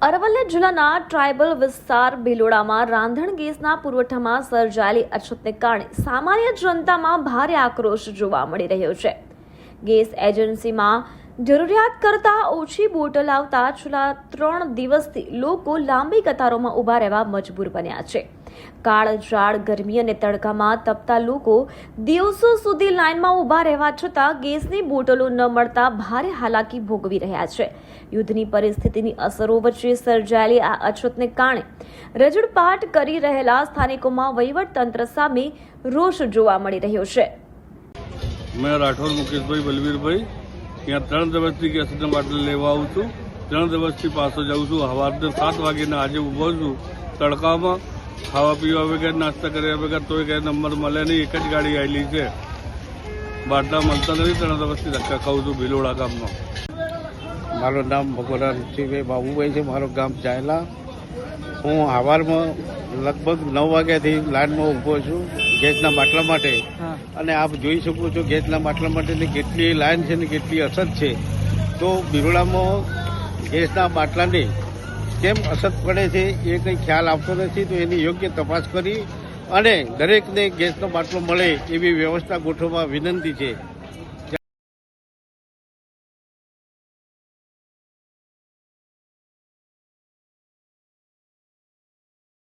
અરવલ્લી જિલ્લાના ટ્રાયબલ વિસ્તાર ભિલોડામાં રાંધણ ગેસના પુરવઠામાં સર્જાયેલી અછતને કારણે સામાન્ય જનતામાં ભારે આક્રોશ જોવા મળી રહ્યો છે. ગેસ એજન્સીમાં જરૂરિયાત કરતાં ઓછી બોટલ આવતા છેલ્લા 3 દિવસથી લોકો લાંબી કતારોમાં ઊભા રહેવા મજબૂર બન્યા છે. કાળઝાળ ગરમી અને તડકામાં તપતા લોકો દિવસો સુધી લાઇનમાં ઊભા રહેવા છતાં ગેસની બોટલો ન મળતા ભારે હાલાકી ભોગવી રહ્યા છે. યુદ્ધની પરિસ્થિતિની અસરો વચ્ચે સર્જાયેલી આ અછતને કારણે રજૂડપાટ કરી રહેલા સ્થાનિકોમાં વહીવટતંત્ર સામે રોષ જોવા મળી રહ્યો છે. मैं राठौर मुकेशભાઈ બલવીરભાઈ यहाँ 3 દિવસથી ગેસના બાટલ લેવા આવું છું. 3 દિવસથી પાછો જાઉં છું. સવારના 7 વાગ્યાના આજે ઉભો છું તડકામાં. ખાવા પીવા વગર નાસ્તા કર્યા વગર તોય કઈ નંબર મળે નહીં. એક જ ગાડી આવેલી છે, બાટલા મળતા નથી. 3 દિવસથી ધક્કા ખાઉં છું ભિલોડા ગામમાં. મારું નામ ભગોડા ઋષિભાઈ બાબુભાઈ છે. મારું ગામ ચાયલા. હું સવારમાં લગભગ 9 વાગ્યાથી લાઇનમાં ઊભો છું ગેસના બાટલા માટે. અને આપ જોઈ શકો છો ગેસના બાટલા માટેની કેટલી લાઇન છે ને કેટલી અછત છે. તો ભિલોડામાં ગેસના બાટલાની કેમ અછત પડે છે એ કંઈ ખ્યાલ આવતો નથી. તો એની યોગ્ય તપાસ કરી અને દરેકને ગેસનો બાટલો મળે એવી વ્યવસ્થા ગોઠવવા વિનંતી છે.